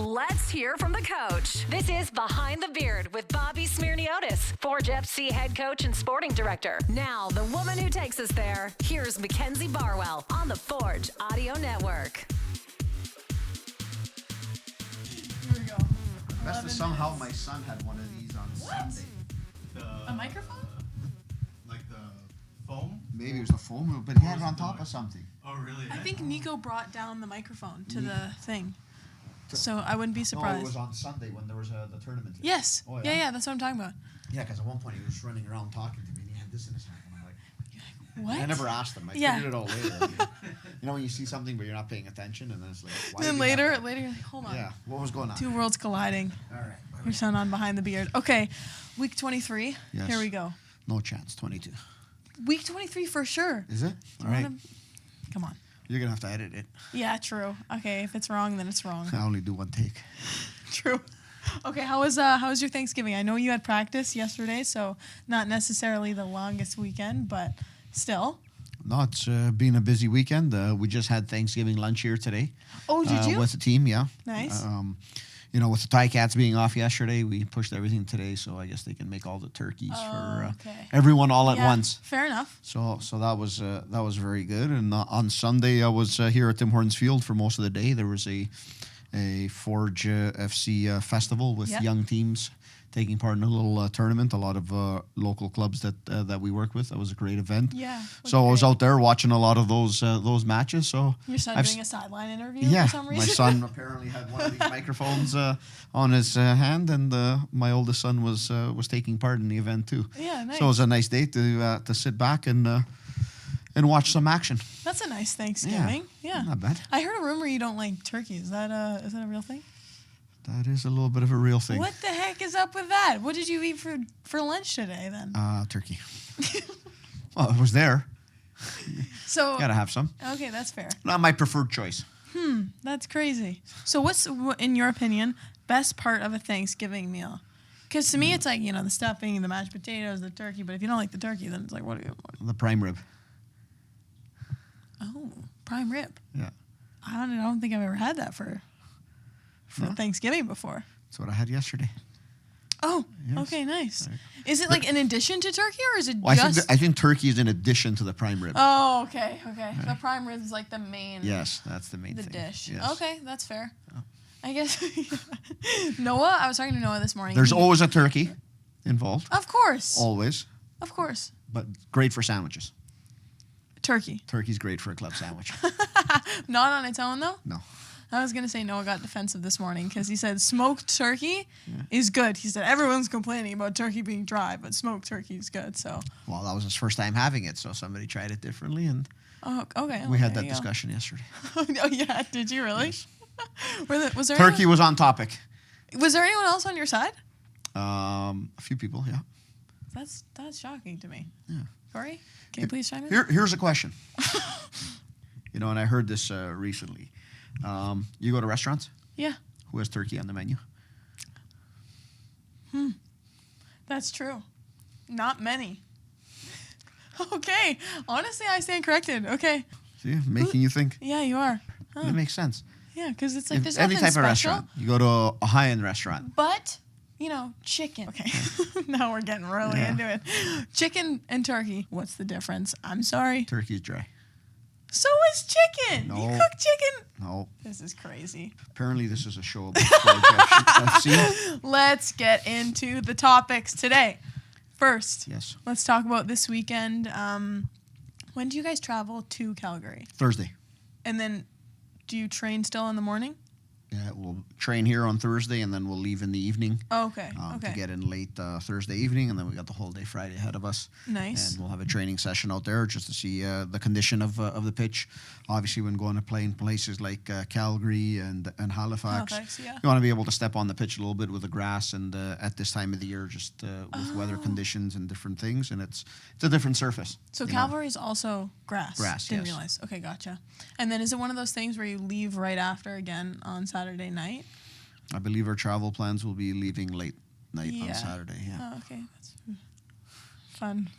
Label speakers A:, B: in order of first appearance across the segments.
A: Let's hear from the coach. This is Behind the Beard with Bobby Smirniotis, Forge FC head coach and sporting director. Now, the woman who takes us there, here's Mackenzie Barwell on the Forge Audio Network.
B: Here we go.
C: Best is somehow my son had one of these on Sunday.
B: A microphone?
D: Like the foam?
C: Maybe it was the foam, but he had it on top of something.
D: Oh, really?
B: I think Nico brought down the microphone to the thing. So I wouldn't be
C: No,
B: surprised.
C: it was on Sunday when there was the tournament.
B: Yes.
C: Oh,
B: yeah, that's what I'm talking about.
C: Yeah, because at one point he was running around talking to me and he had this in his hand. And I'm like,
B: What?
C: I never asked him. I figured it out later. You know when you see something but you're not paying attention and then it's like, why
B: Then
C: did you have
B: later,
C: that?
B: you're like, hold on.
C: Yeah, what was going on?
B: Two worlds colliding.
C: All right.
B: Your son on Behind the Beard. Okay, week 23.
C: Yes.
B: Here we go.
C: No chance, 22.
B: Week 23 for sure.
C: Is it?
B: Do
C: All
B: you
C: right.
B: wanna- Come on.
C: You're going to have to edit it.
B: Yeah, true. Okay, if it's wrong, then it's wrong.
C: I only do one take.
B: True. Okay, how was your Thanksgiving? I know you had practice yesterday, so not necessarily the longest weekend, but still.
C: No, it's been a busy weekend. We just had Thanksgiving lunch here today.
B: Oh, did you?
C: With the team, yeah.
B: Nice.
C: With the Ticats being off yesterday, we pushed everything today, so I guess they can make all the turkeys for
B: okay.
C: everyone all at
B: Yeah,
C: once.
B: Fair enough.
C: So that was very good. And on Sunday, I was here at Tim Hortons Field for most of the day. There was a Forge FC festival with young teams taking part in a little tournament. A lot of local clubs that we work with. That was a great event.
B: Yeah.
C: So I was out there watching a lot of those matches. So
B: Your son
C: I've
B: doing a sideline interview
C: yeah,
B: for some reason?
C: my son apparently had one of these microphones on his hand, and my oldest son was taking part in the event too.
B: Yeah, nice.
C: So it was a nice day to sit back and watch some action.
B: That's a nice Thanksgiving. Yeah.
C: Not bad.
B: I heard a rumor you don't like turkey. Is that a real thing?
C: That is a little bit of a real thing.
B: What the heck is up with that? What did you eat for lunch today then?
C: Turkey. Well, it was there.
B: So
C: Gotta have some.
B: okay, that's fair.
C: Not my preferred choice.
B: That's crazy. So what's, in your opinion, best part of a Thanksgiving meal? Because to me, it's like, the stuffing, the mashed potatoes, the turkey. But if you don't like the turkey, then it's like, what?
C: The prime rib.
B: Oh, prime rib.
C: Yeah.
B: I don't think I've ever had that for
C: No?
B: Thanksgiving before.
C: That's what I had yesterday.
B: Oh,
C: Yes.
B: okay, nice.
C: Right.
B: Is it like in addition to turkey, or is it
C: Well,
B: just?
C: I think turkey is in addition to the prime rib.
B: Oh, okay. The prime rib is like the main.
C: Yes, that's the main
B: The
C: thing.
B: dish.
C: Yes.
B: Okay, that's fair. I guess. Noah, I was talking to Noah this morning.
C: There's
B: He-
C: always a turkey involved.
B: Of course.
C: Always.
B: Of course.
C: But great for sandwiches.
B: Turkey.
C: Turkey's great for a club sandwich.
B: Not on its own, though?
C: No.
B: I was going to say Noah got defensive this morning because he said smoked turkey is good. He said everyone's complaining about turkey being dry, but smoked turkey is good. So,
C: Well, that was his first time having it, so somebody tried it differently, and
B: oh, okay.
C: we had
B: there
C: that
B: you go.
C: discussion yesterday.
B: Oh, yeah. Did you really?
C: Yes.
B: Was there
C: Turkey was on topic.
B: Was there anyone else on your side?
C: A few people, yeah.
B: That's shocking to me.
C: Yeah.
B: Corey, can you please chime in?
C: Here's a question. And I heard this recently. You go to restaurants?
B: Yeah,
C: Who has turkey on the menu?
B: that's true. Not many. Okay. Honestly, I stand corrected. Okay.
C: See, making you think.
B: Yeah, you are.
C: It makes sense.
B: Yeah, because it's like there's
C: Any
B: nothing
C: type
B: special.
C: of restaurant. You go to a high-end restaurant.
B: But, chicken. Okay. Now we're getting really
C: Yeah.
B: into it. Chicken and turkey. What's the difference? I'm sorry.
C: Turkey's dry.
B: So is chicken.
C: No.
B: You cook chicken.
C: No.
B: This is crazy.
C: Apparently, this is a show about FC.
B: Let's get into the topics today. First,
C: Yes.
B: let's talk about this weekend. When do you guys travel to Calgary?
C: Thursday.
B: And then do you train still in the morning?
C: Yeah, we'll train here on Thursday, and then we'll leave in the evening
B: Oh, okay.
C: to get in late Thursday evening, and then we got the whole day Friday ahead of us.
B: Nice.
C: And we'll have a training session out there just to see the condition of the pitch. Obviously, when going to play in places like Calgary and Halifax,
B: yeah.
C: you want to be able to step on the pitch a little bit with the grass, and at this time of the year, just with weather conditions and different things, and it's a different surface.
B: So
C: you know.
B: Cavalry is also grass.
C: Grass,
B: Didn't
C: yes.
B: realize. Okay, gotcha. And then is it one of those things where you leave right after again on Saturday night?
C: I believe our travel plans will be leaving late night on Saturday. Yeah.
B: Oh, okay. That's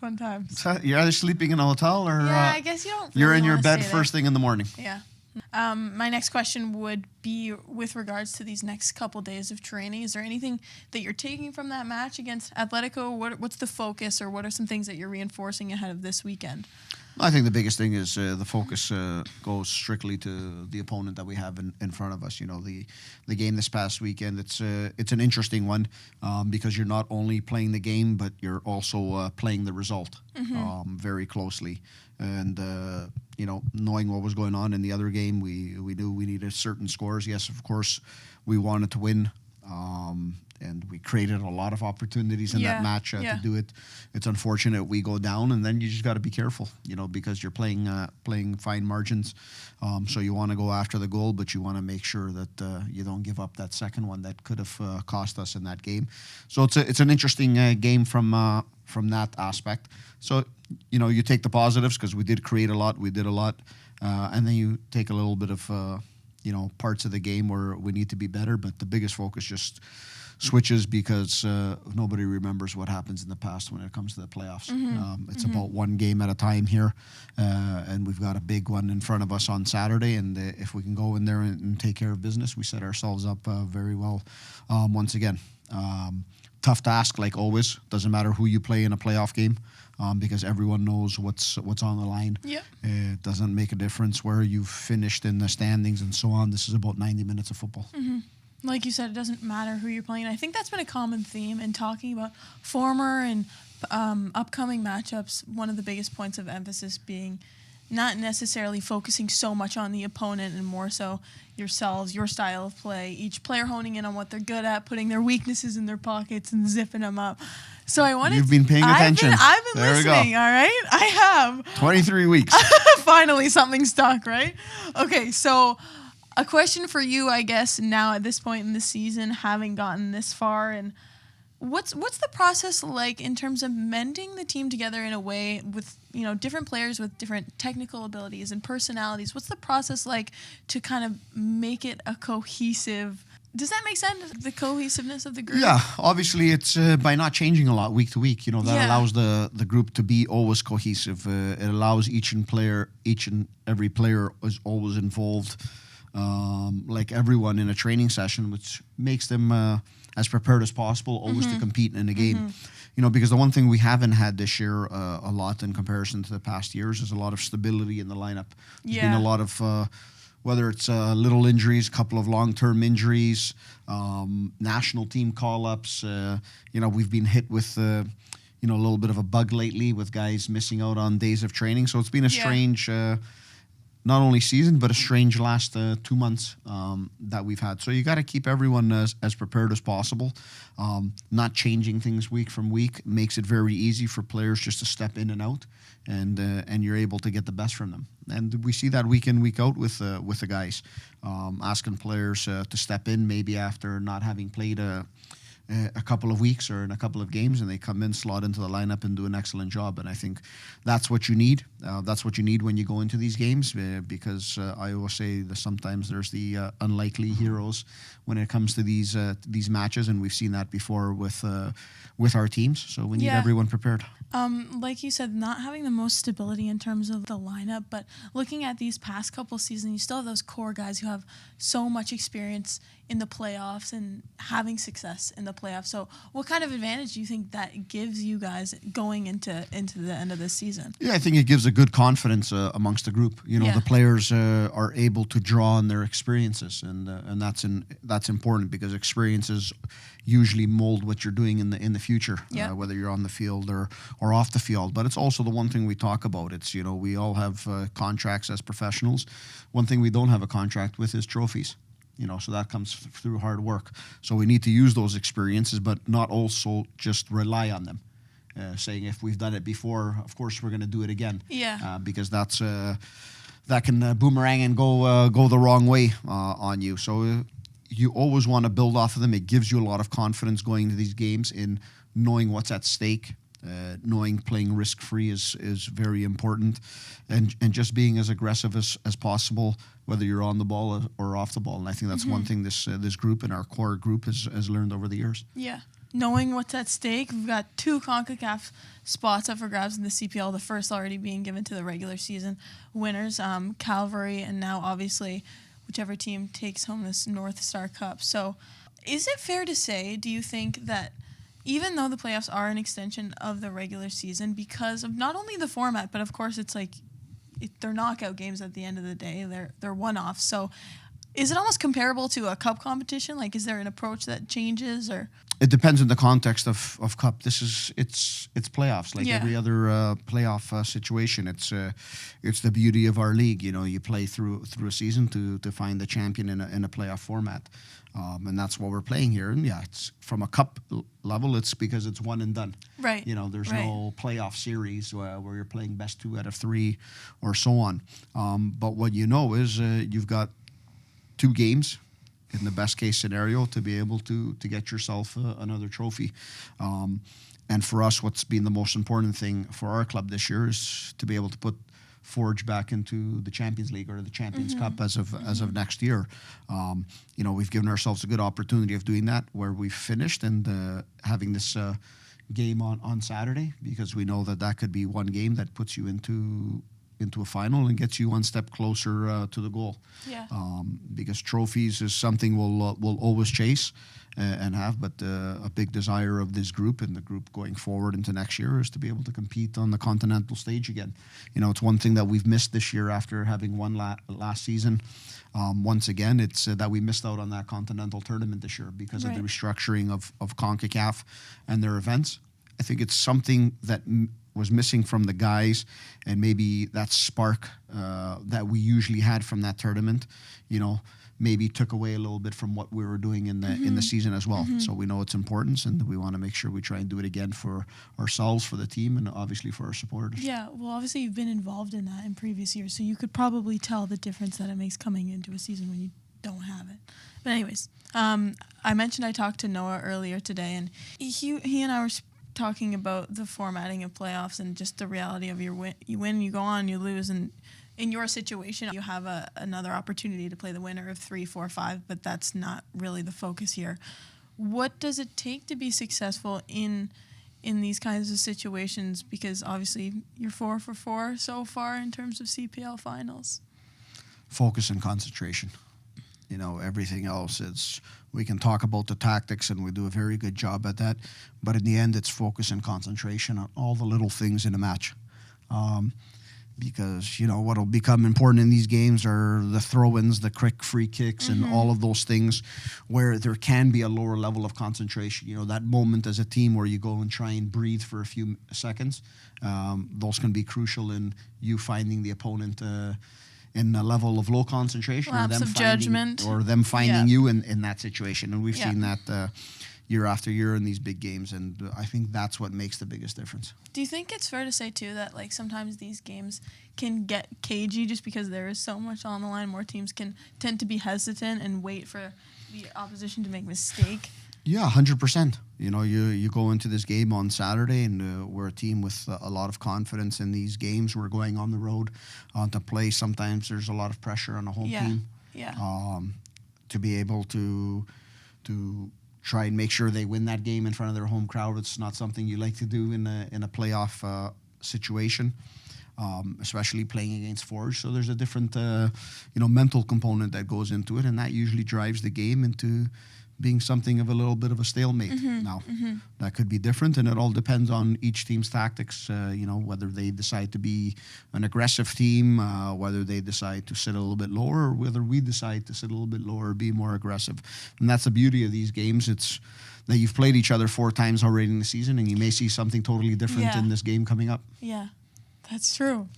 B: fun times.
C: So you're either sleeping in a hotel or
B: Yeah, I guess you don't.
C: you're
B: really
C: in your
B: wanna
C: bed
B: stay
C: first thing in the morning.
B: there. Yeah. My next question would be with regards to these next couple days of training. Is there anything that you're taking from that match against Atletico? What's the focus, or what are some things that you're reinforcing ahead of this weekend?
C: I think the biggest thing is the focus goes strictly to the opponent that we have in front of us. The game this past weekend, it's an interesting one because you're not only playing the game, but you're also playing the result very closely. And, knowing what was going on in the other game, we knew we needed certain scores. Yes, of course, we wanted to win. And we created a lot of opportunities in that match to do it. It's unfortunate we go down, and then you just got to be careful, because you're playing fine margins. So you want to go after the goal, but you want to make sure that you don't give up that second one that could have cost us in that game. So it's an interesting game from that aspect. So you take the positives because we did create a lot, we did a lot, and then you take a little bit of parts of the game where we need to be better. But the biggest focus just switches because nobody remembers what happens in the past when it comes to the playoffs. It's about one game at a time here, and we've got a big one in front of us on Saturday, and if we can go in there and take care of business, we set ourselves up very well once again. Tough task, like always. Doesn't matter who you play in a playoff game because everyone knows what's on the line.
B: Yep.
C: It doesn't make a difference where you've finished in the standings and so on. This is about 90 minutes of football.
B: Like you said, it doesn't matter who you're playing. I think that's been a common theme in talking about former and upcoming matchups. One of the biggest points of emphasis being not necessarily focusing so much on the opponent and more so yourselves, your style of play, each player honing in on what they're good at, putting their weaknesses in their pockets and zipping them up. So I wanted
C: You've been paying attention.
B: I've been
C: there
B: listening,
C: we go.
B: all right? I have.
C: 23 weeks.
B: Finally, something stuck, right? Okay, so a question for you, I guess, now at this point in the season, having gotten this far, and what's the process like in terms of mending the team together in a way with different players with different technical abilities and personalities? What's the process like to kind of make it a cohesive? Does that make sense? The cohesiveness of the group?
C: Yeah, obviously it's by not changing a lot week to week. That allows the group to be always cohesive. It allows each and every player is always involved. Like everyone in a training session, which makes them as prepared as possible, always to compete in a game. Because the one thing we haven't had this year a lot in comparison to the past years is a lot of stability in the lineup. There's been a lot of, whether it's little injuries, a couple of long-term injuries, national team call-ups. We've been hit with a little bit of a bug lately with guys missing out on days of training. So it's been a strange not only season, but a strange last 2 months that we've had. So you got to keep everyone as prepared as possible. Not changing things week from week makes it very easy for players just to step in and out, and you're able to get the best from them. And we see that week in, week out with the guys, asking players to step in maybe after not having played a couple of weeks or in a couple of games, and they come in, slot into the lineup, and do an excellent job. And I think that's what you need. That's what you need when you go into these games, because I always say that sometimes there's the unlikely heroes when it comes to these matches, and we've seen that before with our teams. So we need everyone prepared.
B: Like you said, not having the most stability in terms of the lineup, but looking at these past couple seasons, you still have those core guys who have so much experience in the playoffs and having success in the playoffs. So what kind of advantage do you think that gives you guys going into the end of this season?
C: Yeah, I think it gives a good confidence amongst the group. The players are able to draw on their experiences, and that's important because experiences usually mold what you're doing in the future, whether you're on the field or off the field. But it's also the one thing we talk about. It's we all have contracts as professionals. One thing we don't have a contract with is trophies. So that comes through hard work. So we need to use those experiences, but not also just rely on them. Saying if we've done it before, of course we're going to do it again.
B: Yeah.
C: Because that can boomerang and go the wrong way on you. So you always want to build off of them. It gives you a lot of confidence going into these games in knowing what's at stake. Knowing playing risk-free is very important, and just being as aggressive as possible, whether you're on the ball or off the ball. And I think that's one thing this group and our core group has learned over the years.
B: Yeah. knowing what's at stake, we've got 2 CONCACAF spots up for grabs in the CPL, the first already being given to the regular season winners, Cavalry, and now obviously whichever team takes home this North Star Cup. So is it fair to say, do you think, that even though the playoffs are an extension of the regular season, because of not only the format, but of course it's like they're knockout games at the end of the day, they're one-offs, so is it almost comparable to a cup competition? Like, is there an approach that changes, or?
C: It depends on the context of cup. It's playoffs, like every other playoff situation. It's the beauty of our league. You know, you play through a season to find the champion in a playoff format, and that's what we're playing here. And yeah, it's from a cup level. It's because it's one and done.
B: Right.
C: You know, there's no playoff series where you're playing best 2 out of 3 or so on. But what you know is you've got 2 games in the best case scenario to be able to get yourself another trophy. And for us, what's been the most important thing for our club this year is to be able to put Forge back into the Champions League or the Champions Cup as of next year. You know, we've given ourselves a good opportunity of doing that, where we've finished and having this game on Saturday, because we know that could be one game that puts you into a final and gets you one step closer to the goal.
B: Yeah.
C: Because trophies is something we'll always chase and have, but a big desire of this group and the group going forward into next year is to be able to compete on the continental stage again. You know, it's one thing that we've missed this year after having won last season. Once again, it's that we missed out on that continental tournament this year because of the restructuring of CONCACAF and their events. I think it's something that was missing from the guys, and maybe that spark that we usually had from that tournament, you know, maybe took away a little bit from what we were doing in the season as well. So we know its importance, and we want to make sure we try and do it again for ourselves, for the team, and obviously for our supporters.
B: Yeah, well, obviously you've been involved in that in previous years, so you could probably tell the difference that it makes coming into a season when you don't have it. But anyways, I mentioned I talked to Noah earlier today, and he and I were talking about the formatting of playoffs and just the reality of you win, you go on, you lose, and in your situation, you have another opportunity to play the winner of 3, 4, 5, but that's not really the focus here. What does it take to be successful in these kinds of situations? Because obviously you're 4 for 4 so far in terms of CPL finals.
C: Focus and concentration. You know, everything else is, we can talk about the tactics and we do a very good job at that, but in the end it's focus and concentration on all the little things in a match. Because, you know, what'll become important in these games are the throw-ins, the quick free kicks, and all of those things where there can be a lower level of concentration. You know, that moment as a team where you go and try and breathe for a few seconds, those can be crucial in you finding the opponent in a level of low concentration,
B: lapse of judgment,
C: or them finding you in that situation. And we've seen that year after year in these big games, and I think that's what makes the biggest difference.
B: Do you think it's fair to say, too, that like sometimes these games can get cagey just because there is so much on the line? More teams can tend to be hesitant and wait for the opposition to make a mistake?
C: Yeah, 100%. You know, you go into this game on Saturday, and we're a team with a lot of confidence in these games. We're going on the road to play. Sometimes there's a lot of pressure on the home team.
B: Yeah.
C: To be able to try and make sure they win that game in front of their home crowd. It's not something you like to do in a playoff situation, especially playing against Forge. So there's a different, mental component that goes into it, and that usually drives the game into being something of a little bit of a stalemate. Now, that could be different, and it all depends on each team's tactics, whether they decide to be an aggressive team, whether they decide to sit a little bit lower, or whether we decide to sit a little bit lower or be more aggressive. And that's the beauty of these games. It's that you've played each other 4 times already in the season, and you may see something totally different in this game coming up.
B: Yeah, that's true.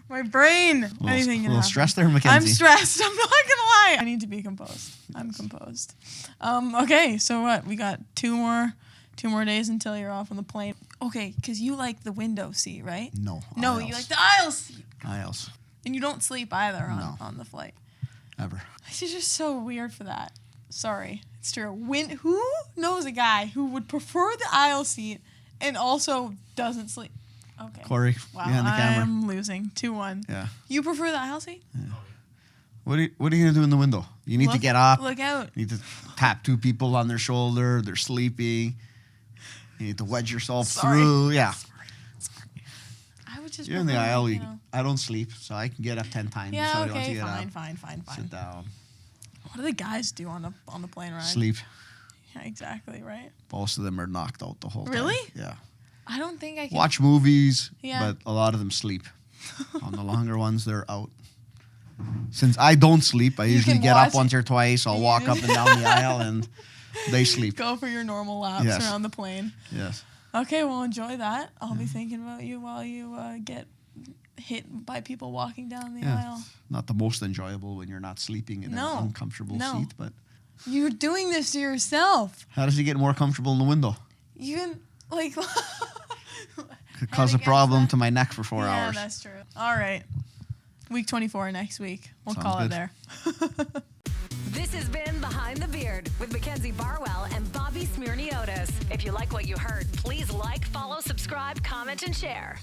B: My brain. Anything can happen.
C: Stressed there, Mackenzie.
B: I'm stressed. I'm not gonna lie. I need to be composed. I'm composed. Okay, so what? We got two more days until you're off on the plane. Okay, because you like the window seat, right?
C: No.
B: No,
C: aisles.
B: you like the aisle seat.
C: Aisles.
B: And you don't sleep either on the flight.
C: Ever.
B: This is just so weird for that. Sorry, it's true. Who knows a guy who would prefer the aisle seat and also doesn't sleep? Okay.
C: Corey,
B: wow,
C: behind the camera.
B: I'm losing 2-1.
C: Yeah.
B: You prefer the aisle seat?
C: Yeah. What are you gonna do in the window? You need to get up.
B: Look out.
C: You need to tap 2 people on their shoulder. They're sleeping. You need to wedge yourself through. Yeah.
B: I would just.
C: You're in the
B: prefer,
C: aisle.
B: you know.
C: I don't sleep, so I can get up 10 times.
B: Yeah.
C: Somebody wants to
B: Okay.
C: get
B: Fine.
C: up, Sit down.
B: What do the guys do on the plane ride?
C: Sleep.
B: Yeah, exactly. Right.
C: Most of them are knocked out the whole time.
B: Really?
C: Yeah.
B: I don't think I can.
C: Watch movies,
B: Yeah.
C: but a lot of them sleep. On the longer ones, they're out. Since I don't sleep, I usually
B: can
C: get up
B: watch-
C: once or twice. I'll walk up and down the aisle, and they sleep.
B: Go for your normal laps
C: Yes.
B: around the plane.
C: Yes.
B: Okay, well, enjoy that. I'll be thinking about you while you get hit by people walking down the
C: Yeah.
B: aisle.
C: Not the most enjoyable when you're not sleeping in
B: No.
C: an uncomfortable
B: No.
C: seat, but
B: You're doing this to yourself.
C: how does he get more comfortable in the window?
B: You can, like...
C: Could cause a
B: against
C: problem
B: that.
C: to my neck for 4
B: yeah,
C: hours.
B: that's true. All right. Week 24 next week. We'll
C: Sounds
B: call
C: good.
B: it there.
A: This has been Behind the Beard with Mackenzie Barwell and Bobby Smyrniotis. If you like what you heard, please like, follow, subscribe, comment, and share.